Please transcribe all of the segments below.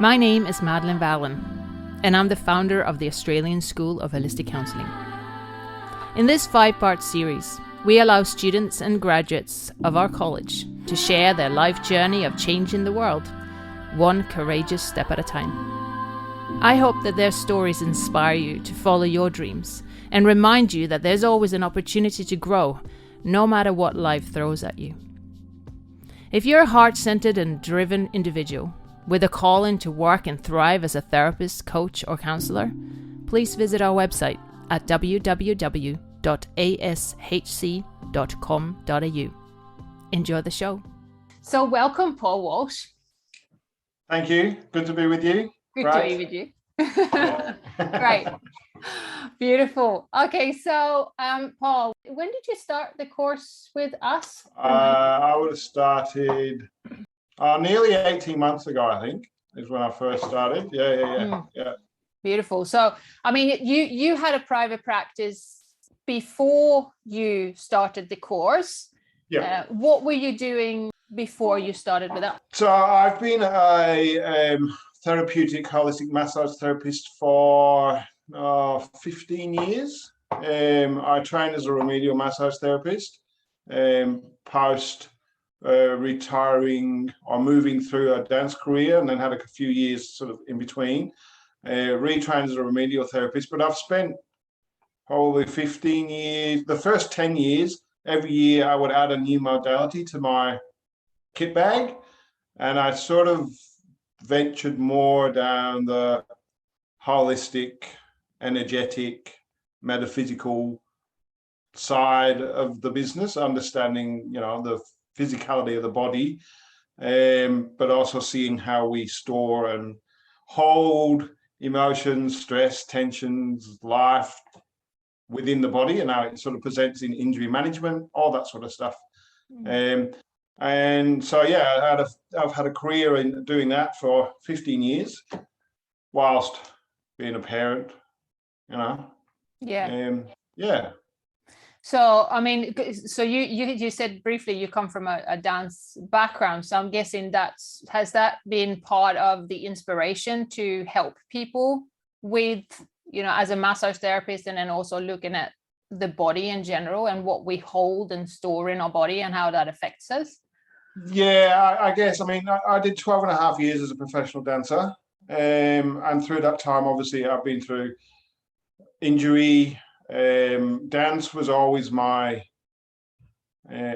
My name is Madelaine Vallin, and I'm the founder of the Australian School of Holistic Counselling. In this 5-part series, we allow students and graduates of our college to share their life journey of changing the world, one courageous step at a time. I hope that their stories inspire you to follow your dreams and remind you that there's always an opportunity to grow, no matter what life throws at you. If you're a heart-centered and driven individual with a calling to work and thrive as a therapist, coach, or counsellor, please visit our website at www.ashc.com.au. Enjoy the show. So welcome, Paul Walsh. Thank you. Good to be with you. Good to be with you. Great. Beautiful. Okay, so Paul, when did you start the course with us? I would have started nearly 18 months ago, I think, is when I first started. Yeah. Beautiful. So, I mean, you had a private practice before you started the course. Yeah. What were you doing before you started with that? So I've been a therapeutic holistic massage therapist for 15 years. I trained as a remedial massage therapist post retiring or moving through a dance career, and then had a few years sort of in between, retrained as a remedial therapist. But I've spent probably 15 years, the first 10 years, every year I would add a new modality to my kit bag, and I sort of ventured more down the holistic, energetic, metaphysical side of the business, understanding, the physicality of the body, but also seeing how we store and hold emotions, stress, tensions, life within the body, and how it sort of presents in injury management, all that sort of stuff. And so, yeah, I've had a career in doing that for 15 years, whilst being a parent, Yeah. So, I mean, so you said briefly you come from a dance background. So I'm guessing has that been part of the inspiration to help people with, as a massage therapist, and then also looking at the body in general and what we hold and store in our body and how that affects us? Yeah, I guess. I mean, I did 12 and a half years as a professional dancer. And through that time, obviously, I've been through injury. Dance was always my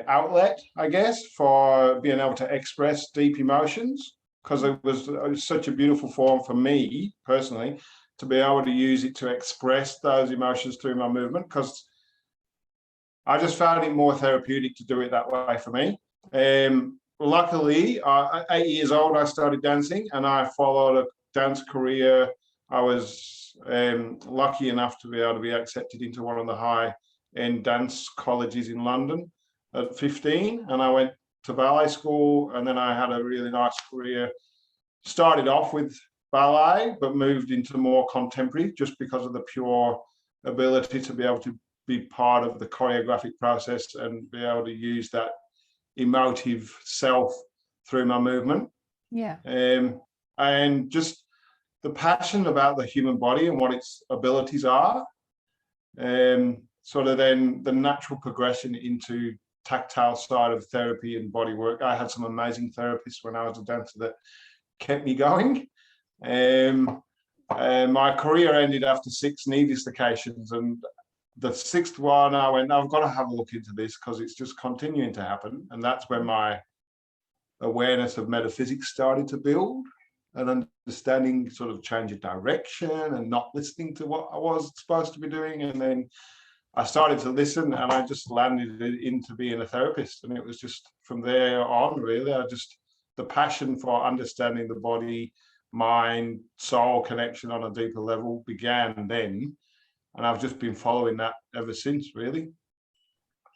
outlet, I guess, for being able to express deep emotions, because it was such a beautiful form for me personally to be able to use it to express those emotions through my movement, because I just found it more therapeutic to do it that way for me. Luckily, at 8 years old, I started dancing, and I followed a dance career. I was lucky enough to be able to be accepted into one of the high-end dance colleges in London at 15, and I went to ballet school, and then I had a really nice career. Started off with ballet, but moved into more contemporary just because of the pure ability to be able to be part of the choreographic process and be able to use that emotive self through my movement. Yeah. And just the passion about the human body and what its abilities are, sort of then the natural progression into tactile side of therapy and body work. I had some amazing therapists when I was a dancer that kept me going. My career ended after 6 knee dislocations, and the 6th one I went, I've got to have a look into this because it's just continuing to happen. And that's when my awareness of metaphysics started to build, and understanding sort of change of direction and not listening to what I was supposed to be doing. And then I started to listen, and I just landed into being a therapist. And it was just from there on, really, the passion for understanding the body, mind, soul connection on a deeper level began then. And I've just been following that ever since, really.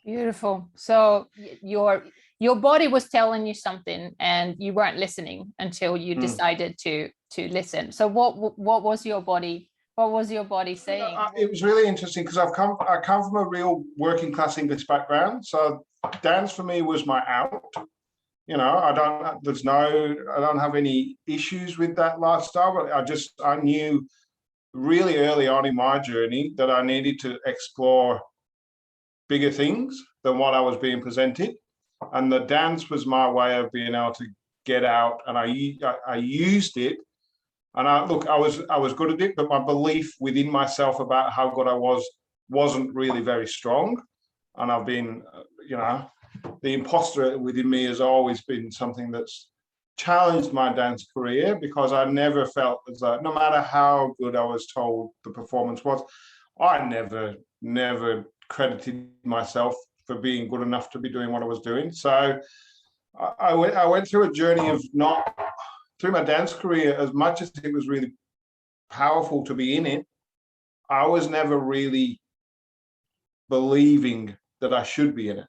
Beautiful. So your body was telling you something, and you weren't listening until you decided to listen. So what was your body? What was your body saying? It was really interesting because I come from a real working class English background. So dance for me was my out. you know, I don't have any issues with that lifestyle, but I knew really early on in my journey that I needed to explore bigger things than what I was being presented. And the dance was my way of being able to get out, and I used it. And I was good at it, but my belief within myself about how good I wasn't really very strong. And I've been, you know, the imposter within me has always been something that's challenged my dance career, because I never felt as though, no matter how good I was told the performance was, I never credited myself for being good enough to be doing what I was doing. So I went through a journey of not, through my dance career, as much as it was really powerful to be in it, I was never really believing that I should be in it.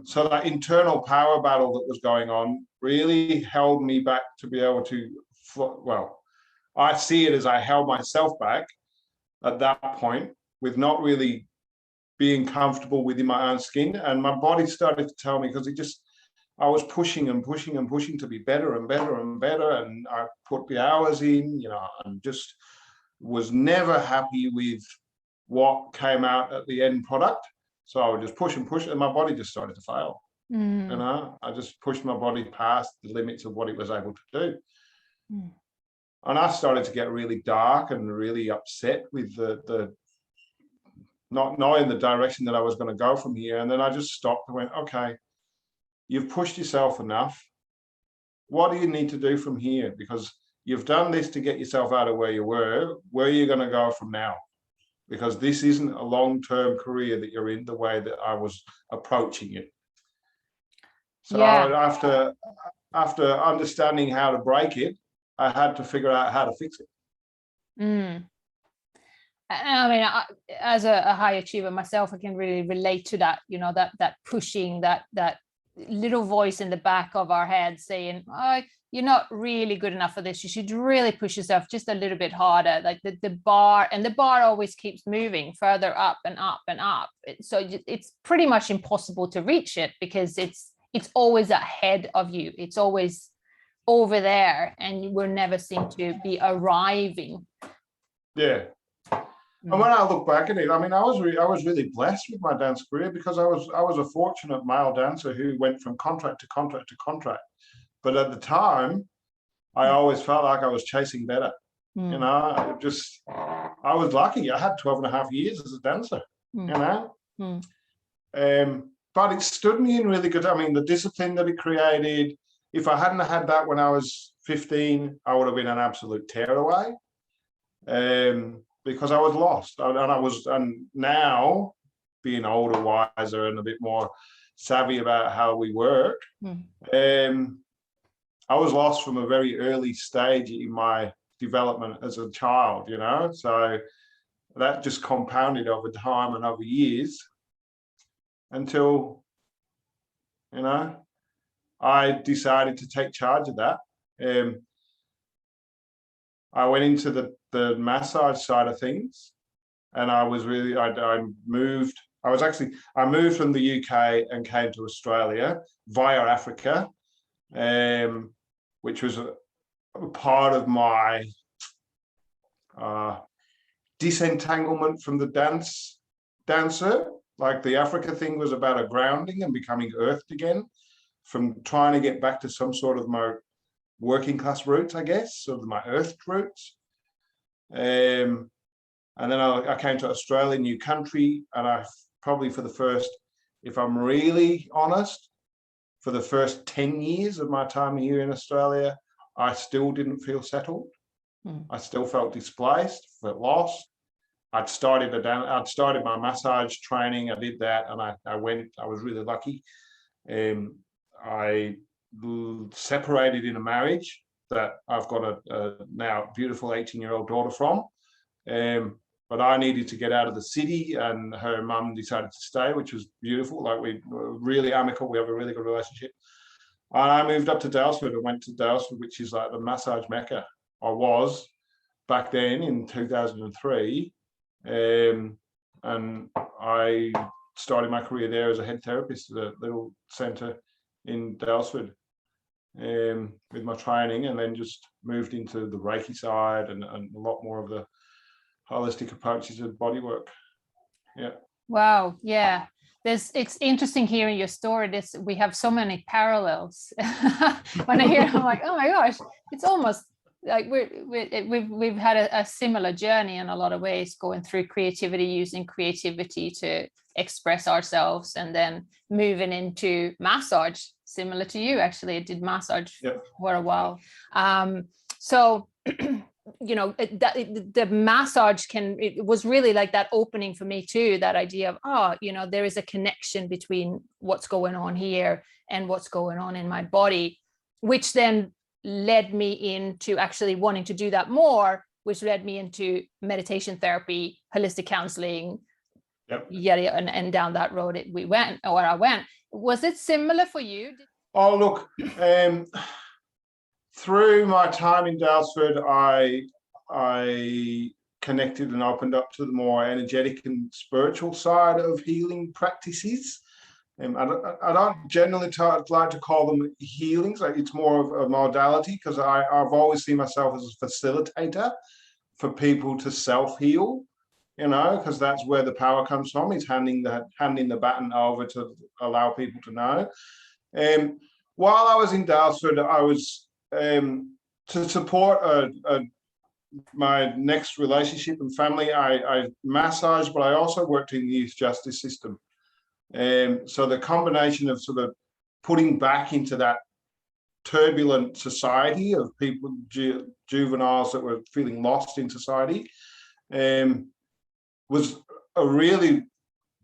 So that internal power battle that was going on really held me back to be able to, well, I see it as I held myself back at that point with not really being comfortable within my own skin. And my body started to tell me, because I was pushing and pushing and pushing to be better and better and better. And I put the hours in, you know, and just was never happy with what came out at the end product. So I would just push and push, and my body just started to fail. You know, I just pushed my body past the limits of what it was able to do. And I started to get really dark and really upset with the not knowing the direction that I was going to go from here. And then I just stopped and went, okay, you've pushed yourself enough. What do you need to do from here? Because you've done this to get yourself out of where you were. Where are you going to go from now? Because this isn't a long-term career that you're in the way that I was approaching it. So after understanding how to break it, I had to figure out how to fix it. I mean, as a high achiever myself, I can really relate to that, you know, that pushing, that little voice in the back of our head saying, oh, you're not really good enough for this. You should really push yourself just a little bit harder. Like the bar always keeps moving further up and up and up. So it's pretty much impossible to reach it, because it's always ahead of you. It's always over there, and you will never seem to be arriving. Yeah. And when I look back at it, I mean, I was really blessed with my dance career, because I was a fortunate male dancer who went from contract to contract to contract. But at the time, I always felt like I was chasing better. You know, I was lucky. I had 12 and a half years as a dancer, you know. But it stood me in really good. I mean, the discipline that it created, if I hadn't had that when I was 15, I would have been an absolute tearaway. Because I was lost, and now being older, wiser, and a bit more savvy about how we work, I was lost from a very early stage in my development as a child, you know. So that just compounded over time and over years until, you know, I decided to take charge of that. I went into the massage side of things, and I moved from the UK and came to Australia via Africa, which was a part of my disentanglement from the dancer. Like the Africa thing was about a grounding and becoming earthed again, from trying to get back to some sort of my working class roots, I guess, sort of my earthed roots. And then I came to Australia, new country, and I probably for the first, if I'm really honest, for the first 10 years of my time here in Australia, I still didn't feel settled. I still felt displaced, felt lost. I'd started my massage training. I did that, and I was really lucky. I separated in a marriage that I've got a now beautiful 18-year-old daughter from. But I needed to get out of the city, and her mum decided to stay, which was beautiful. Like, we were really amicable. We have a really good relationship. And I moved up to Dalesford and went to Dalesford, which is like the massage mecca. I was back then in 2003. And I started my career there as a head therapist at a little centre in Dalesford with my training, and then just moved into the Reiki side and a lot more of the holistic approaches of bodywork. Yeah. Wow. Yeah. It's interesting hearing your story. We have so many parallels. When I hear, I'm like, oh my gosh, it's almost like we've had a similar journey in a lot of ways, going through creativity, using creativity to express ourselves, and then moving into massage, similar to you. Actually, I did massage for a while. So you know, the massage it was really like that opening for me too, that idea of, you know, there is a connection between what's going on here and what's going on in my body, which then led me into actually wanting to do that more, which led me into meditation therapy, holistic counseling, and down that road I went. Was it similar for you? Oh, look, through my time in Dalesford, I connected and opened up to the more energetic and spiritual side of healing practices. I don't generally like to call them healings. Like, it's more of a modality, because I've always seen myself as a facilitator for people to self-heal, you know, because that's where the power comes from. It's handing the baton over to allow people to know. While I was in Dalesford, I was to support my next relationship and family. I massaged, but I also worked in the youth justice system. So the combination of sort of putting back into that turbulent society of people, juveniles that were feeling lost in society, was a really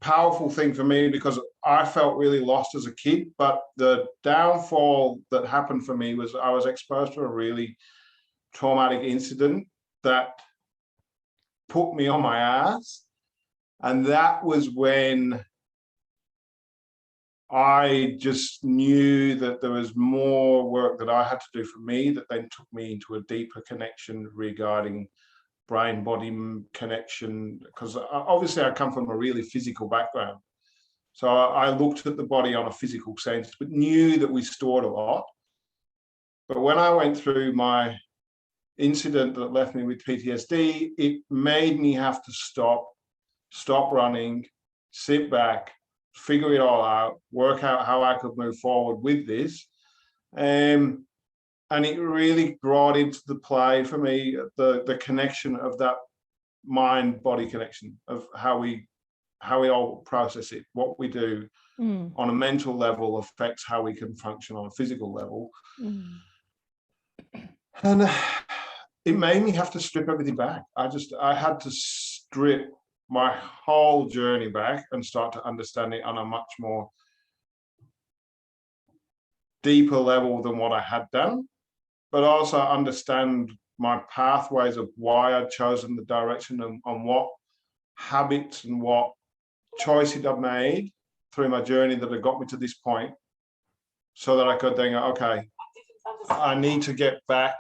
powerful thing for me, because I felt really lost as a kid. But the downfall that happened for me was I was exposed to a really traumatic incident that put me on my ass. And that was when I just knew that there was more work that I had to do for me, that then took me into a deeper connection regarding brain-body connection, because obviously I come from a really physical background. So I looked at the body on a physical sense, but knew that we stored a lot. But when I went through my incident that left me with PTSD, it made me have to stop running, sit back, figure it all out, work out how I could move forward with this. And it really brought into the play for me the connection of that mind-body connection, of how we all process it. What we do on a mental level affects how we can function on a physical level. And it made me have to strip everything back. I had to strip my whole journey back and start to understand it on a much more deeper level than what I had done, but also understand my pathways of why I'd chosen the direction, and what habits and what choices I've made through my journey that have got me to this point, so that I could then go, okay, I need to get back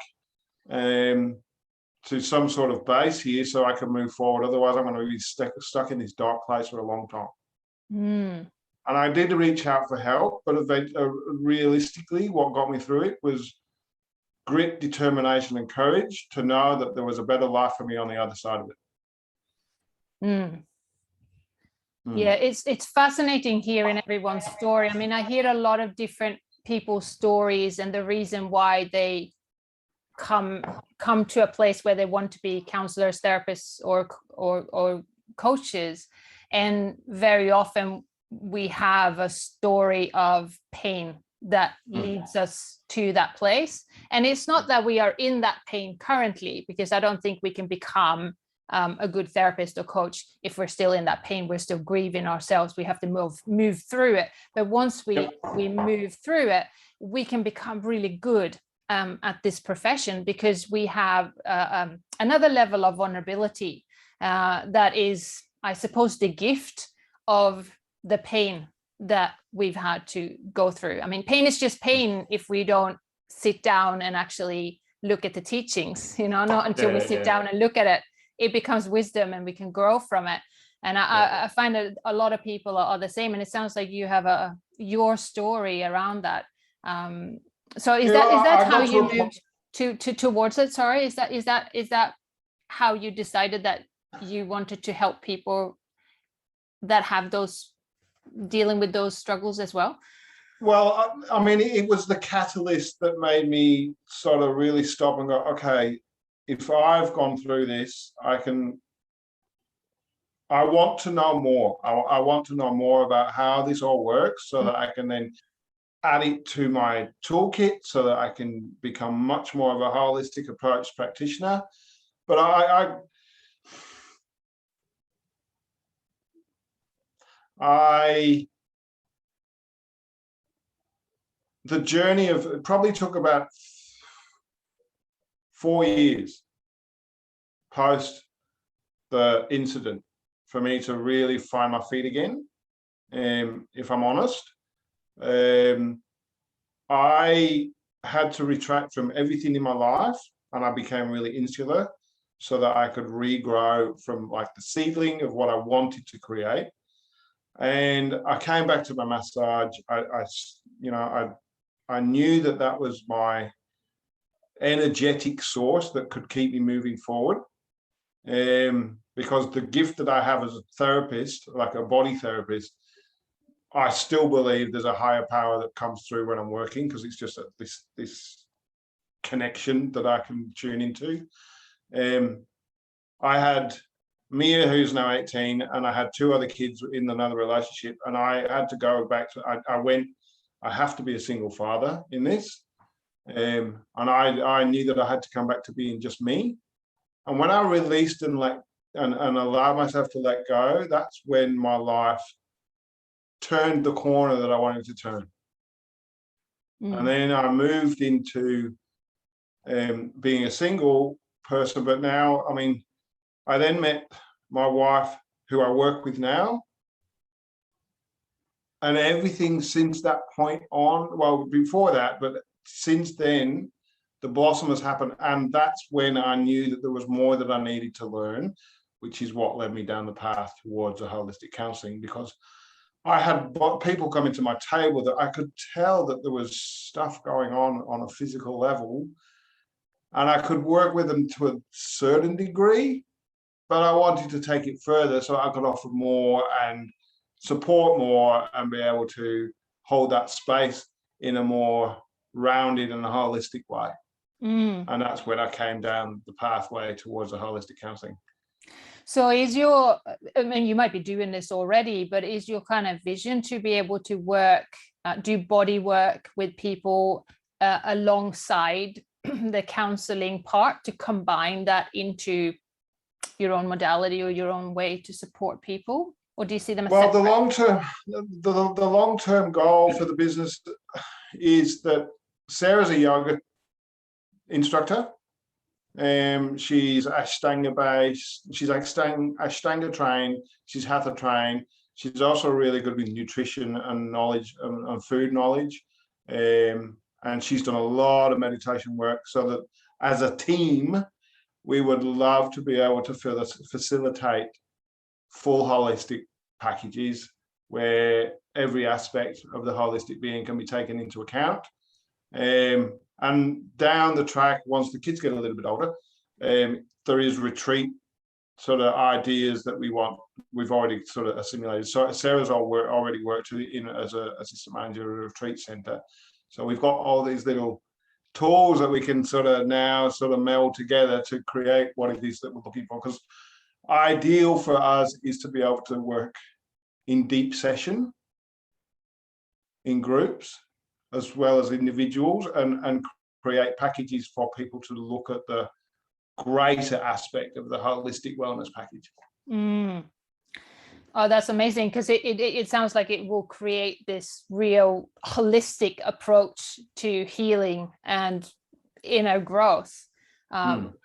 to some sort of base here so I can move forward. Otherwise, I'm going to be stuck in this dark place for a long time. And I did reach out for help, but realistically, what got me through it was grit, determination, and courage to know that there was a better life for me on the other side of it. Yeah, it's fascinating hearing everyone's story. I mean, I hear a lot of different people's stories and the reason why they come to a place where they want to be counselors, therapists, or coaches. And very often we have a story of pain that leads us to that place. And it's not that we are in that pain currently, because I don't think we can become a good therapist or coach if we're still in that pain. We're still grieving ourselves. We have to move through it. But once we move through it, we can become really good at this profession, because we have another level of vulnerability that is, I suppose, the gift of the pain that we've had to go through. I mean, pain is just pain if we don't sit down and actually look at the teachings, you know, not until we sit down and look at it, it becomes wisdom and we can grow from it. And I find that a lot of people are the same, and it sounds like you have your story around that. So is that how you moved towards it? Sorry, is that how you decided that you wanted to help people that have dealing with those struggles as well? Well, I mean, it was the catalyst that made me sort of really stop and go, okay, if I've gone through this, I want to know more. I want to know more about how this all works so that I can then add it to my toolkit so that I can become much more of a holistic approach practitioner. But the journey of it probably took about 4 years post the incident for me to really find my feet again. If I'm honest, I had to retract from everything in my life, and I became really insular so that I could regrow from like the seedling of what I wanted to create. And I came back to my massage. I knew that was my energetic source that could keep me moving forward. Because the gift that I have as a therapist, like a body therapist, I still believe there's a higher power that comes through when I'm working, because it's just this connection that I can tune into. I had Mia, who's now 18, and I had 2 other kids in another relationship, and I had to go back to, I have to be a single father in this. And I knew that I had to come back to being just me. And when I released and allowed myself to let go, that's when my life turned the corner that I wanted to turn. And then I moved into being a single person. But now, I mean, I then met my wife, who I work with now. And everything since that point on, well, before that, but since then, the blossom has happened. And that's when I knew that there was more that I needed to learn, which is what led me down the path towards a holistic counselling, because I had people coming to my table that I could tell that there was stuff going on a physical level, and I could work with them to a certain degree, but I wanted to take it further so I could offer more and support more and be able to hold that space in a more rounded and a holistic way. And that's when I came down the pathway towards a holistic counselling. So I mean, you might be doing this already, but is your kind of vision to be able to do body work with people alongside the counselling part, to combine that into your own modality or your own way to support people? Or do you see them as separate? The long-term goal for the business is that Sarah's a yoga instructor. She's Ashtanga based, she's Ashtanga trained, she's Hatha trained. She's also really good with nutrition and knowledge and food knowledge. And she's done a lot of meditation work, so that as a team, we would love to be able to facilitate full holistic packages where every aspect of the holistic being can be taken into account. And down the track, once the kids get a little bit older, there is retreat sort of ideas that we've already sort of assimilated. So Sarah's already worked as an assistant manager at a retreat centre. So we've got all these little tools that we can sort of now sort of meld together to create what it is that we're looking for. Because ideal for us is to be able to work in deep session, in groups, as well as individuals, and create packages for people to look at the greater aspect of the holistic wellness package. Oh, that's amazing, because it sounds like it will create this real holistic approach to healing and inner growth,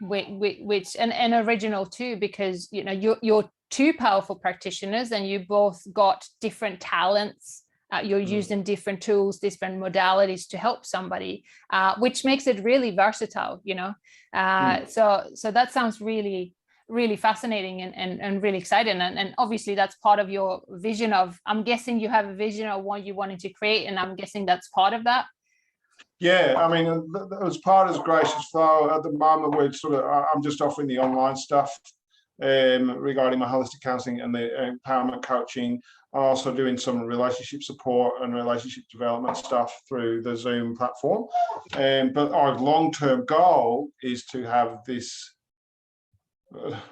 which and original too, because you know you're 2 powerful practitioners and you both got different talents. You're using different tools, different modalities to help somebody, which makes it really versatile, you know. So that sounds really really fascinating and really exciting. And obviously that's part of your vision of, I'm guessing you have a vision of what you wanted to create, and I'm guessing that's part of that. Yeah, I mean, as part of Gracious Flow, at the moment, I'm just offering the online stuff regarding my holistic counselling and the empowerment coaching. I'm also doing some relationship support and relationship development stuff through the Zoom platform. But our long-term goal is to have this,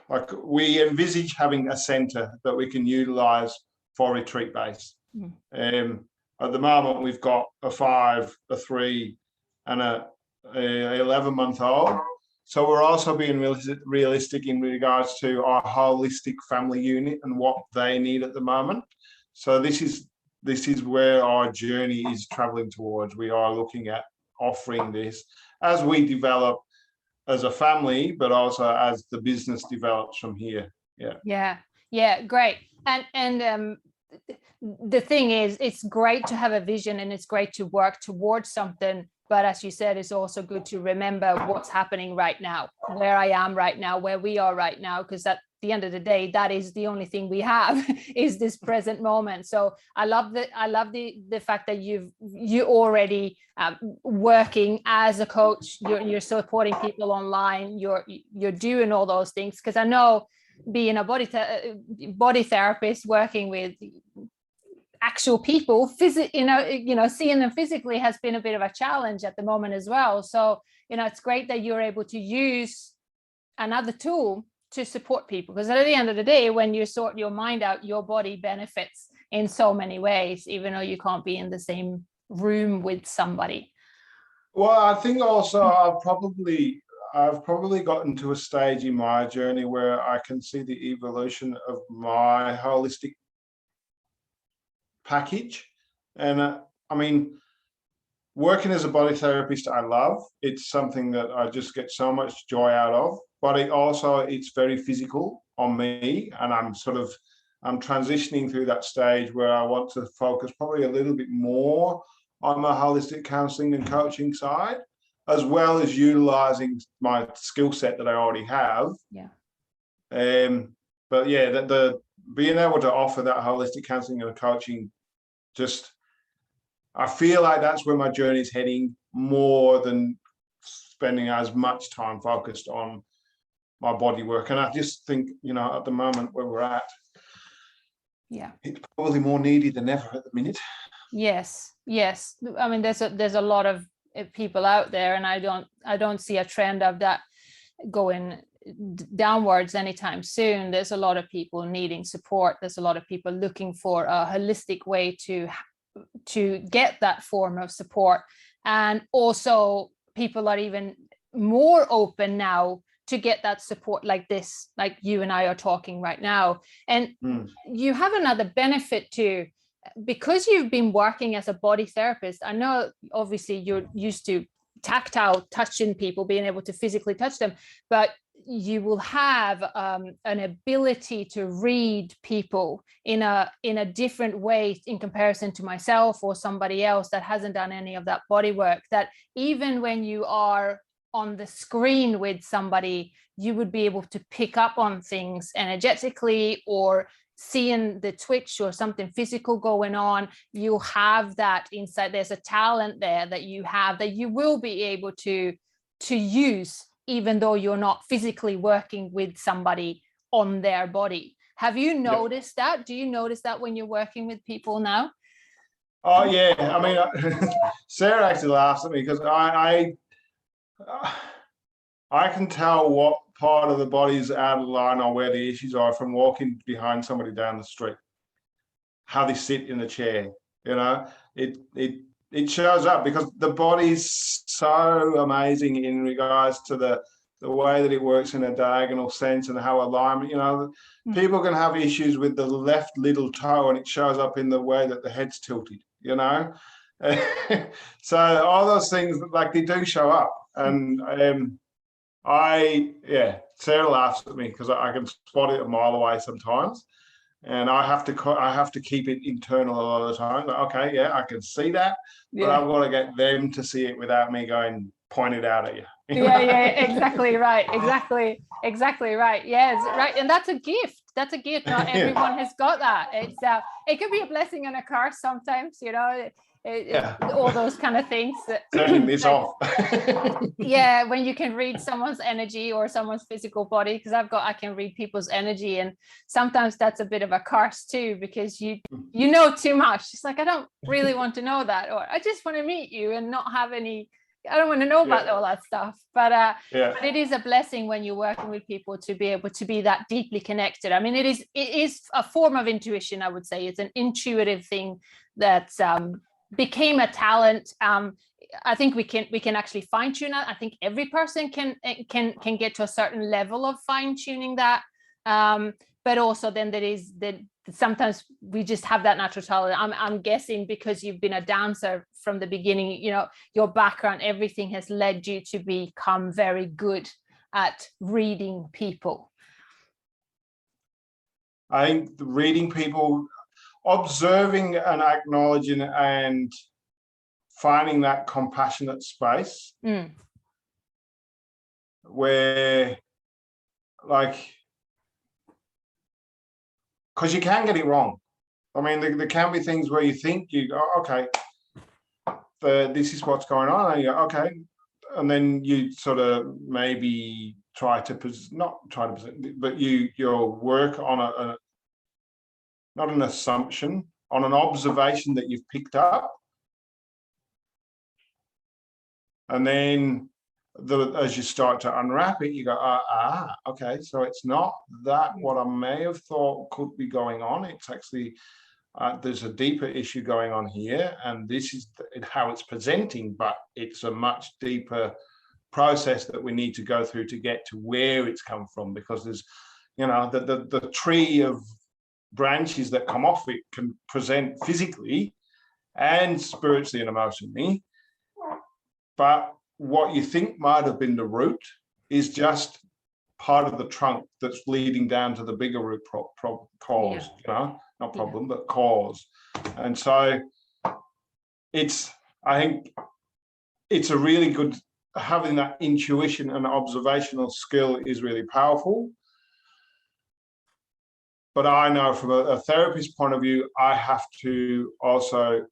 like we envisage having a centre that we can utilise for retreat base. At the moment, we've got a 5, a 3, and a 11-month-old. So we're also being realistic in regards to our holistic family unit and what they need at the moment. So this is where our journey is traveling towards. We are looking at offering this as we develop as a family, but also as the business develops from here. Yeah, great. And the thing is, it's great to have a vision and it's great to work towards something. But as you said, it's also good to remember what's happening right now, where I am right now, where we are right now, because at the end of the day, that is the only thing we have is this present moment. So I love the fact that you already working as a coach, you're supporting people online, you're doing all those things, because I know being a body therapist, working with actual people, seeing them physically has been a bit of a challenge at the moment as well. So, it's great that you're able to use another tool to support people, because at the end of the day, when you sort your mind out, your body benefits in so many ways, even though you can't be in the same room with somebody. Well, I think also I've probably gotten to a stage in my journey where I can see the evolution of my holistic package. And I mean, working as a body therapist, I love. It's something that I just get so much joy out of, but it's very physical on me. And I'm transitioning through that stage where I want to focus probably a little bit more on my holistic counselling and coaching side, as well as utilizing my skill set that I already have. Yeah. But yeah, the being able to offer that holistic counselling and coaching, I feel like that's where my journey is heading, more than spending as much time focused on my body work. And I just think, at the moment where we're at, it's probably more needed than ever at the minute. Yes. I mean, there's a lot of people out there, and I don't see a trend of that going downwards anytime soon. There's a lot of people needing support. There's a lot of people looking for a holistic way to get that form of support. And also people are even more open now to get that support like this, like you and I are talking right now. And you have another benefit too, because you've been working as a body therapist. I know obviously you're used to tactile touching people, being able to physically touch them, but you will have an ability to read people in a different way in comparison to myself or somebody else that hasn't done any of that body work, that even when you are on the screen with somebody, you would be able to pick up on things energetically, or seeing the twitch or something physical going on. You have that insight. There's a talent there that you have that you will be able to use, even though you're not physically working with somebody on their body. Have you noticed that? Do you notice that when you're working with people now? Oh yeah, I mean, Sarah actually laughs at me because I can tell what part of the body is out of line or where the issues are from walking behind somebody down the street, how they sit in the chair. It shows up because the body's so amazing in regards to the way that it works in a diagonal sense and how alignment, people can have issues with the left little toe and it shows up in the way that the head's tilted, So all those things, like, they do show up. And Sarah laughs at me because I can spot it a mile away sometimes. And I have to keep it internal a lot of the time. Like, okay, I can see that, but I've got to get them to see it without me going, point it out at you. Yeah, exactly right. Exactly right. Yes, right. And that's a gift. That's a gift. Not everyone has got that. It's it could be a blessing and a curse sometimes, you know. All those kind of things. Turning this off. Yeah, when you can read someone's energy or someone's physical body, because I can read people's energy, and sometimes that's a bit of a curse too, because you know too much. It's like, I don't really want to know that, or I just want to meet you and not have any. I don't want to know about all that stuff. But it is a blessing when you're working with people to be able to be that deeply connected. I mean, it is a form of intuition. I would say it's an intuitive thing that became a talent. I think we can actually fine tune that. I think every person can get to a certain level of fine tuning that. But also then there is that sometimes we just have that natural talent. I'm guessing because you've been a dancer from the beginning, you know, your background, everything has led you to become very good at reading people. I think reading people, observing and acknowledging and finding that compassionate space where, like, because you can get it wrong. I mean, there can be things where you think you go, okay, this is what's going on, and you go, okay, and then you sort of maybe but you'll work on not an assumption, on an observation that you've picked up. And then as you start to unwrap it, you go, okay, so it's not that what I may have thought could be going on. It's actually, there's a deeper issue going on here, and this is how it's presenting, but it's a much deeper process that we need to go through to get to where it's come from, because there's, you know, the tree of branches that come off it can present physically and spiritually and emotionally, but what you think might have been the root is just part of the trunk that's leading down to the bigger root cause, you know, not problem, but cause. And so I think it's a really good, having that intuition and observational skill is really powerful. But I know from a therapist point of view, I have to also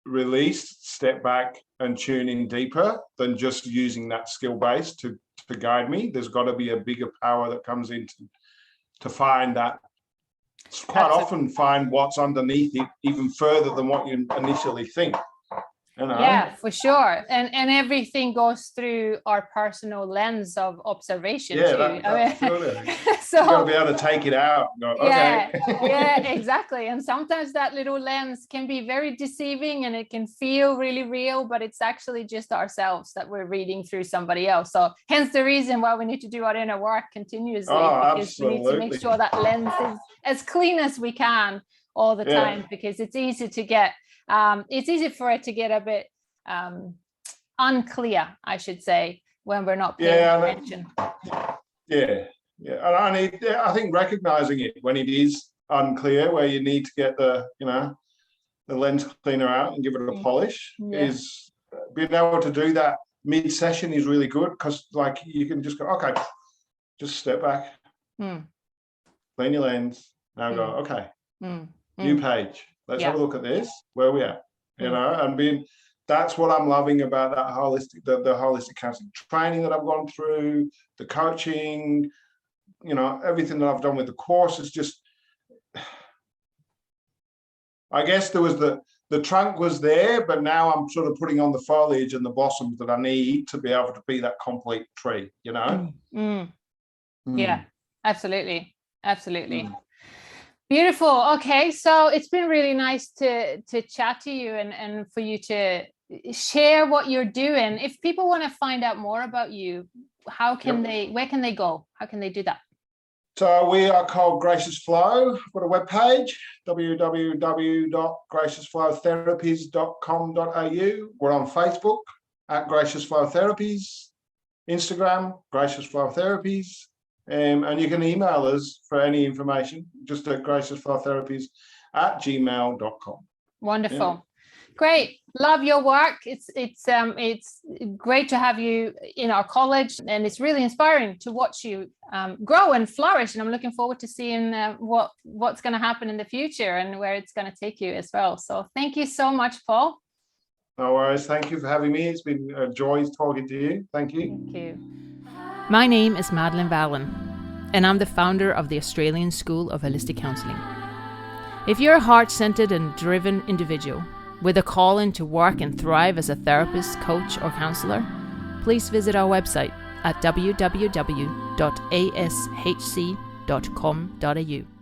release, step back and tune in deeper than just using that skill base to guide me. There's got to be a bigger power that comes in to find that, quite often find what's underneath it even further than what you initially think. You know? Yeah, for sure. And everything goes through our personal lens of observation too. Absolutely. So you've got to be able to take it out. Go, okay. Yeah, exactly. And sometimes that little lens can be very deceiving and it can feel really real, but it's actually just ourselves that we're reading through somebody else. So hence the reason why we need to do our inner work continuously, because absolutely. we need to make sure that lens is as clean as we can all the time, because it's easy to get it's easy for it to get a bit unclear, I should say, when we're not paying attention. And I think recognizing it when it is unclear, where you need to get the lens cleaner out and give it a polish, is being able to do that mid-session is really good, because like you can just go, okay, just step back, clean your lens, now go, okay, new page. Let's have a look at this, where we at, you know, and that's what I'm loving about that the holistic counseling training that I've gone through, the coaching, you know, everything that I've done with the course is just, I guess there was the trunk was there, but now I'm sort of putting on the foliage and the blossoms that I need to be able to be that complete tree, you know? Yeah, absolutely. Beautiful. Okay, so it's been really nice to chat to you and for you to share what you're doing. If people want to find out more about you, where can they go? How can they do that? So we are called Gracious Flow. We've got a webpage, www.graciousflowtherapies.com.au. We're on Facebook at Gracious Flow Therapies, Instagram, Gracious Flow Therapies. And you can email us for any information, just at graciousflowtherapies@gmail.com. Wonderful. Great. Love your work. It's great to have you in our college, and it's really inspiring to watch you grow and flourish. And I'm looking forward to seeing what's going to happen in the future and where it's going to take you as well. So thank you so much, Paul. No worries. Thank you for having me. It's been a joy talking to you. Thank you. Thank you. My name is Madelaine Vallin, and I'm the founder of the Australian School of Holistic Counselling. If you're a heart-centered and driven individual with a calling to work and thrive as a therapist, coach, or counsellor, please visit our website at www.ashc.com.au.